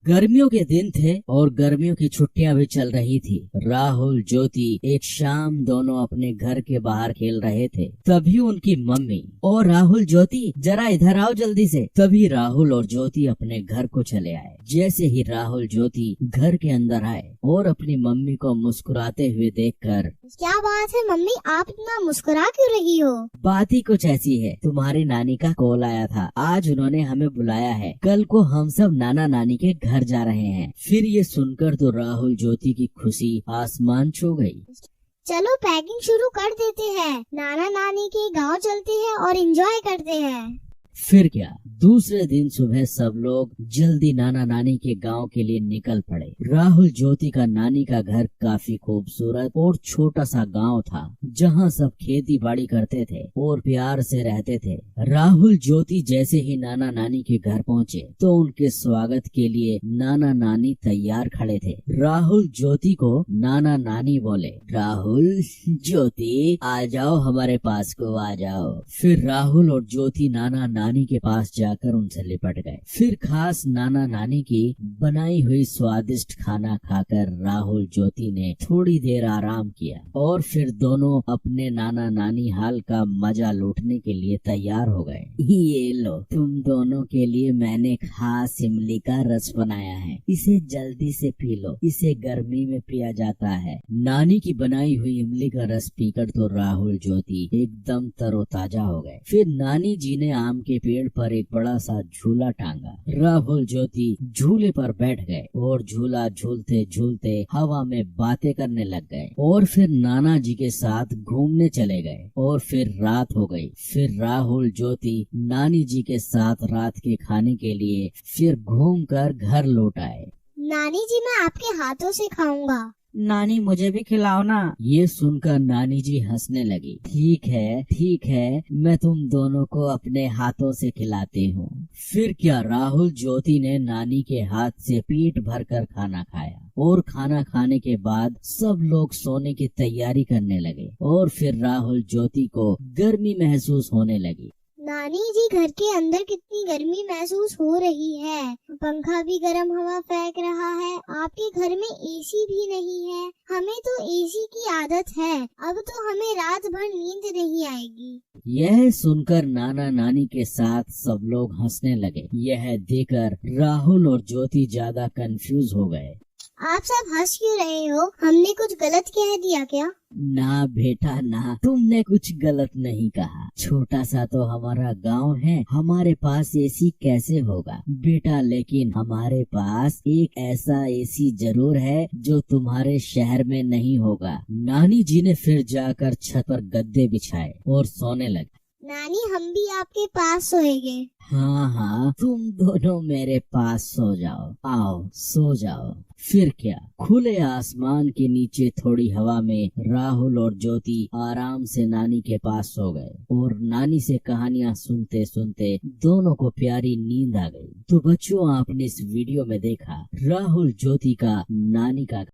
गर्मियों के दिन थे और गर्मियों की छुट्टियां भी चल रही थी। राहुल ज्योति एक शाम दोनों अपने घर के बाहर खेल रहे थे। तभी उनकी मम्मी और राहुल ज्योति जरा इधर आओ जल्दी से। तभी राहुल और ज्योति अपने घर को चले आए। जैसे ही राहुल ज्योति घर के अंदर आए और अपनी मम्मी को मुस्कुराते हुए देखकर, क्या बात है मम्मी, आप इतना मुस्कुरा क्यों रही हो? बात ही कुछ ऐसी है, तुम्हारी नानी का कॉल आया था। आज उन्होंने हमें बुलाया है। कल को हम सब नाना नानी के घर जा रहे हैं। फिर ये सुनकर तो राहुल ज्योति की खुशी आसमान छू गई। चलो पैकिंग शुरू कर देते हैं, नाना नानी के गांव चलते हैं और एंजॉय करते हैं। फिर क्या, दूसरे दिन सुबह सब लोग जल्दी नाना नानी के गांव के लिए निकल पड़े। राहुल ज्योति का नानी का घर काफी खूबसूरत और छोटा सा गांव था, जहां सब खेती बाड़ी करते थे और प्यार से रहते थे। राहुल ज्योति जैसे ही नाना नानी के घर पहुंचे तो उनके स्वागत के लिए नाना नानी तैयार खड़े थे। राहुल ज्योति को नाना नानी बोले, राहुल ज्योति आ जाओ, हमारे पास को आ जाओ। फिर राहुल और ज्योति नाना नानी के पास जाकर उनसे लिपट गए। फिर खास नाना नानी की बनाई हुई स्वादिष्ट खाना खाकर राहुल ज्योति ने थोड़ी देर आराम किया और फिर दोनों अपने नाना नानी हाल का मजा लूटने के लिए तैयार हो गए। ये लो, तुम दोनों के लिए मैंने खास इमली का रस बनाया है, इसे जल्दी से पी लो, इसे गर्मी में पिया जाता है। नानी की बनाई हुई इमली का रस पीकर तो राहुल ज्योति एकदम तरोताजा हो गए। फिर नानी जी ने आम के पेड़ पर एक बड़ा सा झूला टांगा। राहुल ज्योति झूले पर बैठ गए और झूला झूलते झूलते हवा में बातें करने लग गए और फिर नाना जी के साथ घूमने चले गए। और फिर रात हो गई। फिर राहुल ज्योति नानी जी के साथ रात के खाने के लिए फिर घूमकर घर लौट आए। नानी जी, मैं आपके हाथों से खाऊंगा। नानी मुझे भी खिलाओ ना। ये सुनकर नानी जी हंसने लगी। ठीक है, मैं तुम दोनों को अपने हाथों से खिलाती हूँ। फिर क्या, राहुल ज्योति ने नानी के हाथ से पेट भरकर खाना खाया और खाना खाने के बाद सब लोग सोने की तैयारी करने लगे। और फिर राहुल ज्योति को गर्मी महसूस होने लगी। नानी जी, घर के अंदर कितनी गर्मी महसूस हो रही है, पंखा भी गर्म हवा फेंक रहा है, आपके घर में एसी भी नहीं है। हमें तो एसी की आदत है, अब तो हमें रात भर नींद नहीं आएगी। यह सुनकर नाना नानी के साथ सब लोग हंसने लगे। यह देखकर राहुल और ज्योति ज्यादा कंफ्यूज हो गए। आप सब हंस क्यों रहे हो? हमने कुछ गलत कह दिया क्या? ना बेटा ना, तुमने कुछ गलत नहीं कहा। छोटा सा तो हमारा गांव है, हमारे पास एसी कैसे होगा बेटा, लेकिन हमारे पास एक ऐसा एसी जरूर है जो तुम्हारे शहर में नहीं होगा। नानी जी ने फिर जाकर छत पर गद्दे बिछाए और सोने लगे। नानी, हम भी आपके पास सोएंगे। हाँ, तुम दोनों मेरे पास सो जाओ, आओ सो जाओ। फिर क्या, खुले आसमान के नीचे थोड़ी हवा में राहुल और ज्योति आराम से नानी के पास सो गए और नानी से कहानियां सुनते सुनते दोनों को प्यारी नींद आ गई। तो बच्चों, आपने इस वीडियो में देखा राहुल ज्योति का नानी का